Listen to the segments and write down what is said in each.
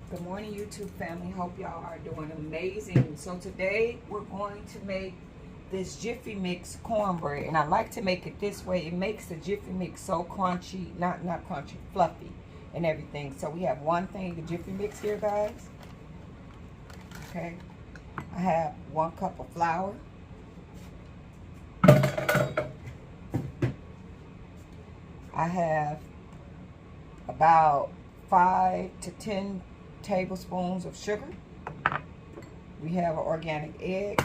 Good morning, YouTube family. Hope y'all are doing amazing. So today we're going to make this Jiffy Mix cornbread, and I like to make it this way. It makes the Jiffy Mix so crunchy, not crunchy, fluffy, and everything. So we have one thing, the Jiffy Mix here, guys. Okay, I have 1 cup of flour. I have about 5 to 10 tablespoons of sugar. We have an organic egg.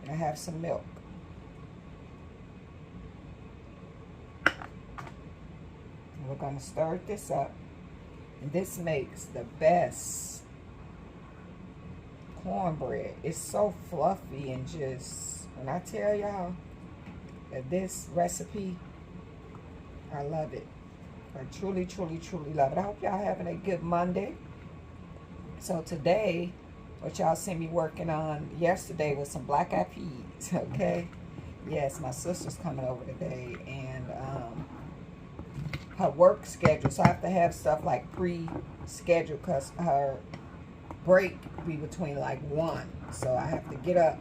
And I have some milk. And we're going to stir this up. And this makes the best cornbread. It's so fluffy and just, when I tell y'all that this recipe, I love it. I truly, truly, truly love it. I hope y'all having a good Monday. So today, what y'all see me working on yesterday was some black-eyed peas, okay? Yes, my sister's coming over today, and her work schedule, so I have to have stuff like pre-scheduled because her break be between like 1. So I have to get up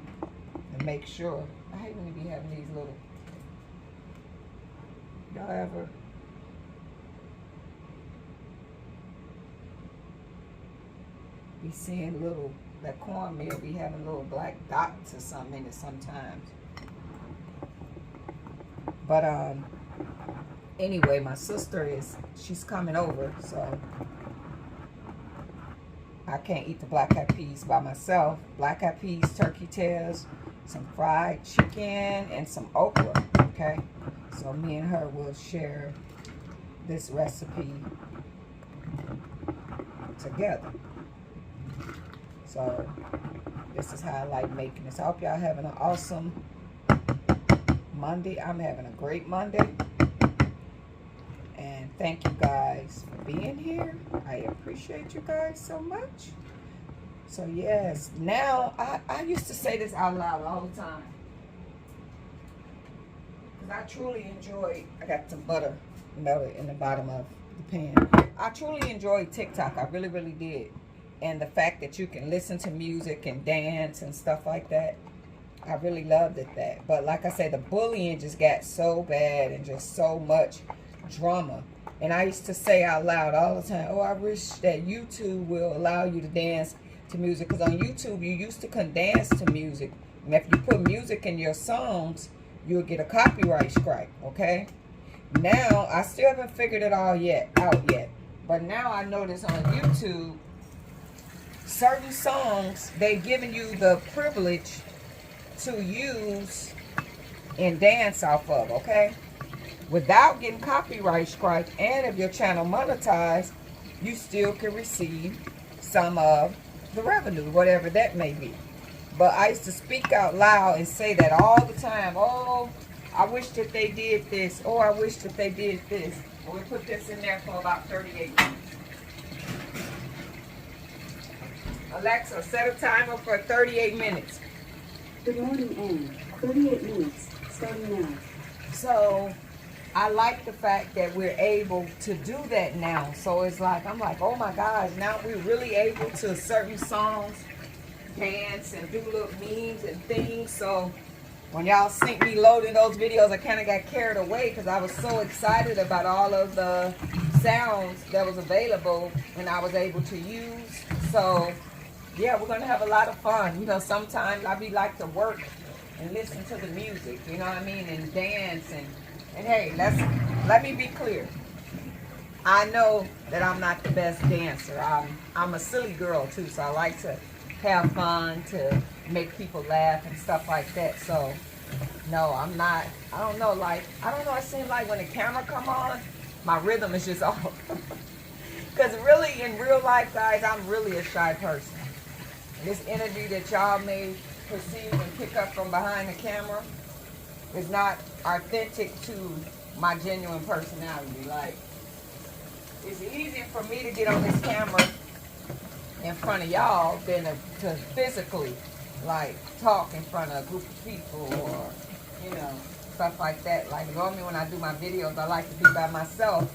and make sure. I hate when you be having these little, y'all ever be seeing little, that cornmeal be having little black dots or something in it sometimes. But anyway, my sister she's coming over, so I can't eat the black-eyed peas by myself. Black-eyed peas, turkey tails, some fried chicken, and some okra, okay? So me and her will share this recipe together. So this is how I like making this. I hope y'all having an awesome Monday. I'm having a great Monday. And thank you guys for being here. I appreciate you guys so much. So yes, now I used to say this out loud all the time. Because I truly enjoy, I got some butter melted in the bottom of the pan. I truly enjoyed TikTok. I really, really did. And the fact that you can listen to music and dance and stuff like that, I really loved it that. But like I said, the bullying just got so bad and just so much drama. And I used to say out loud all the time, oh, I wish that YouTube will allow you to dance to music. Because on YouTube, you used to couldn't dance to music. And if you put music in your songs, you'll get a copyright strike, okay? Now, I still haven't figured it all out yet. But now I notice on YouTube, certain songs, they're giving you the privilege to use and dance off of, okay? Without getting copyright strike, and if your channel monetized, you still can receive some of the revenue, whatever that may be. But I used to speak out loud and say that all the time. Oh, I wish that they did this. Oh, I wish that they did this. And we put this in there for about 38 minutes. Alexa, set a timer for 38 minutes. Good morning, Anne. 38 minutes, starting now. So, I like the fact that we're able to do that now. So it's like, I'm like, oh my gosh, now we're really able to certain songs dance and do little memes and things. So when y'all see me loading those videos, I kind of got carried away because I was so excited about all of the sounds that was available and I was able to use. So yeah, we're going to have a lot of fun. You know, sometimes I be like to work and listen to the music, you know what I mean, and dance. And hey, let me be clear. I know that I'm not the best dancer. I'm a silly girl too, so I like to have fun, to make people laugh and stuff like that. So no, I'm not. I don't know. It seems like when the camera come on, my rhythm is just off. Because really, in real life, guys, I'm really a shy person. This energy that y'all may perceive and pick up from behind the camera is not authentic to my genuine personality. Like, it's easier for me to get on this camera in front of y'all than to physically, like, talk in front of a group of people or, you know, stuff like that. Like normally when I do my videos, I like to be by myself.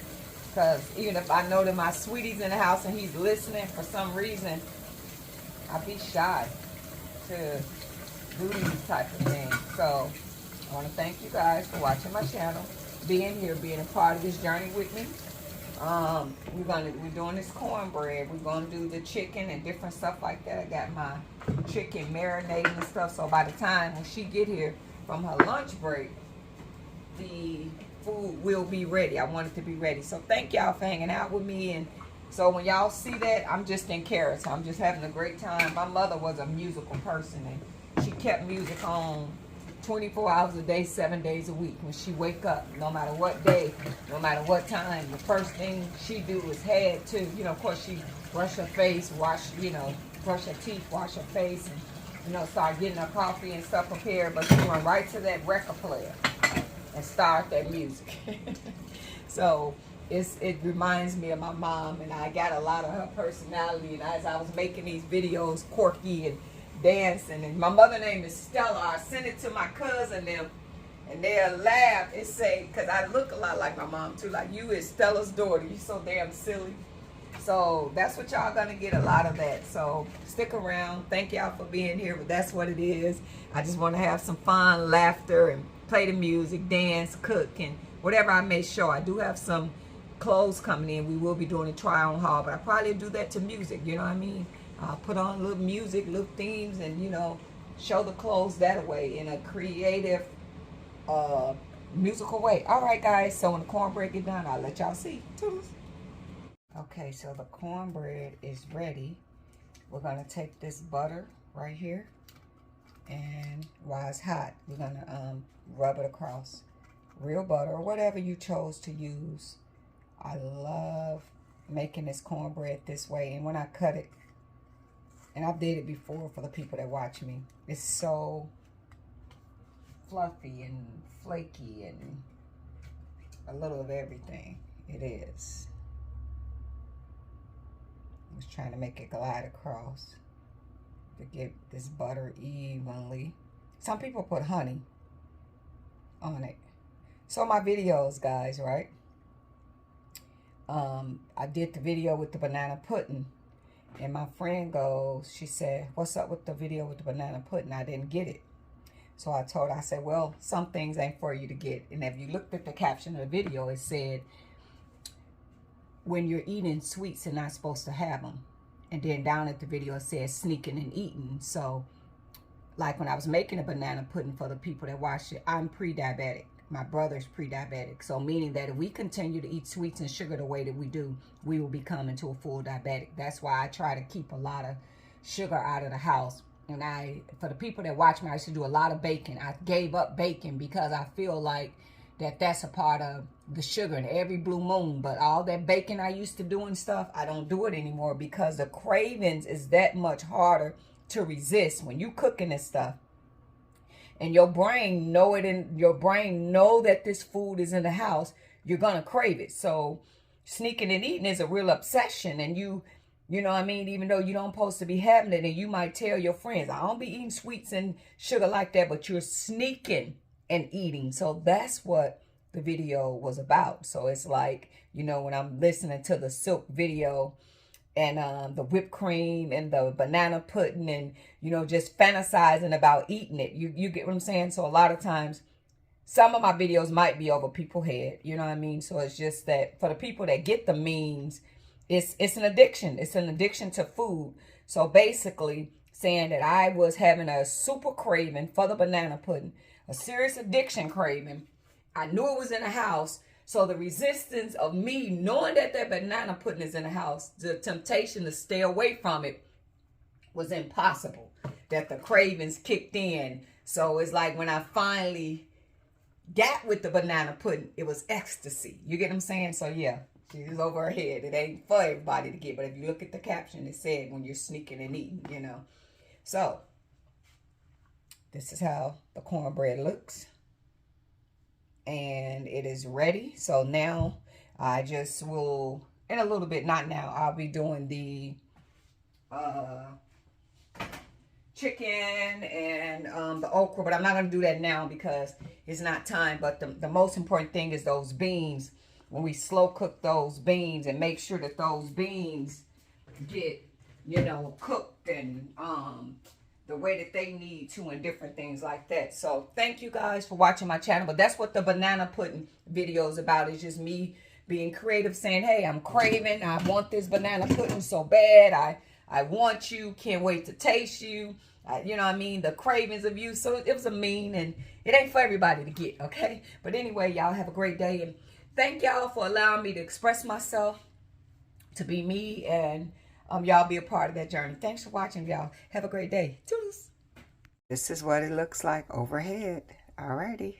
Because even if I know that my sweetie's in the house and he's listening, for some reason, I'd be shy to do these type of things. So I want to thank you guys for watching my channel, being here, being a part of this journey with me. We're doing this cornbread. We're gonna do the chicken and different stuff like that. I got my chicken marinating and stuff. So by the time when she get here from her lunch break, the food will be ready. I want it to be ready. So thank y'all for hanging out with me. And so when y'all see that, I'm just in character. I'm just having a great time. My mother was a musical person, and she kept music on 24 hours a day, 7 days a week. When she wake up, no matter what day, no matter what time, the first thing she do is head to, you know, of course she brush her face, wash, you know, brush her teeth, wash her face, and, you know, start getting her coffee and stuff prepared. But she went right to that record player and start that music. So it reminds me of my mom, and I got a lot of her personality. And as I was making these videos, quirky and dancing, and my mother name is Stella. I sent it to my cousin them, and they'll laugh and say, because I look a lot like my mom too, like, you is Stella's daughter, you so damn silly. So that's what y'all gonna get, a lot of that. So stick around. Thank y'all for being here, but that's what it is. I just want to have some fun, laughter, and play the music, dance, cook, and whatever I may show. I do have some clothes coming in. We will be doing a try on haul, but I probably do that to music, you know what I mean? I'll put on little music, little themes, and, you know, show the clothes that way in a creative, musical way. All right, guys. So when the cornbread get done, I'll let y'all see. Toodles. Okay, so the cornbread is ready. We're going to take this butter right here, and while it's hot, we're going to rub it across. Real butter, or whatever you chose to use. I love making this cornbread this way, and when I cut it, and I've did it before for the people that watch me, it's so fluffy and flaky and a little of everything. It is. I was trying to make it glide across to get this butter evenly. Some people put honey on it. So my videos, guys, right? I did the video with the banana pudding. And my friend goes, she said, what's up with the video with the banana pudding? I didn't get it. So I told her, I said, well, some things ain't for you to get. And if you looked at the caption of the video, it said, when you're eating sweets, you're not supposed to have them. And then down at the video, it says sneaking and eating. So, like when I was making a banana pudding for the people that watch it, I'm pre-diabetic. My brother's pre-diabetic. So meaning that if we continue to eat sweets and sugar the way that we do, we will become into a full diabetic. That's why I try to keep a lot of sugar out of the house. And for the people that watch me, I used to do a lot of baking. I gave up baking because I feel like that's a part of the sugar and every blue moon. But all that baking I used to do and stuff, I don't do it anymore because the cravings is that much harder to resist when you cooking this stuff. And your brain know that this food is in the house, you're gonna crave it. So sneaking and eating is a real obsession, and you know what I mean, even though you don't supposed to be having it, and you might tell your friends, I don't be eating sweets and sugar like that, but you're sneaking and eating. So that's what the video was about. So it's like, you know, when I'm listening to the Silk video, and the whipped cream and the banana pudding, and, you know, just fantasizing about eating it. You get what I'm saying? So a lot of times, some of my videos might be over people's head. You know what I mean? So it's just that for the people that get the memes, it's an addiction. It's an addiction to food. So basically saying that I was having a super craving for the banana pudding, a serious addiction craving. I knew it was in the house. So the resistance of me knowing that banana pudding is in the house, the temptation to stay away from it was impossible. That the cravings kicked in. So it's like when I finally got with the banana pudding, it was ecstasy. You get what I'm saying? So yeah, she's over her head. It ain't for everybody to get. But if you look at the caption, it said when you're sneaking and eating, you know. So this is how the cornbread looks. And it is ready. So now I just will, in a little bit, not now, I'll be doing the chicken and the okra, but I'm not going to do that now because it's not time. But the most important thing is those beans. When we slow cook those beans and make sure that those beans get, you know, cooked and the way that they need to, and different things like that. So thank you guys for watching my channel. But that's what the banana pudding video is about. It's just me being creative, saying, hey, I'm craving, I want this banana pudding so bad. I want you, can't wait to taste you. You know what I mean? The cravings of you. So it was a mean, and it ain't for everybody to get, okay? But anyway, y'all have a great day. And thank y'all for allowing me to express myself, to be me, and y'all be a part of that journey. Thanks for watching, y'all. Have a great day. Toodles. This is what it looks like overhead. Alrighty.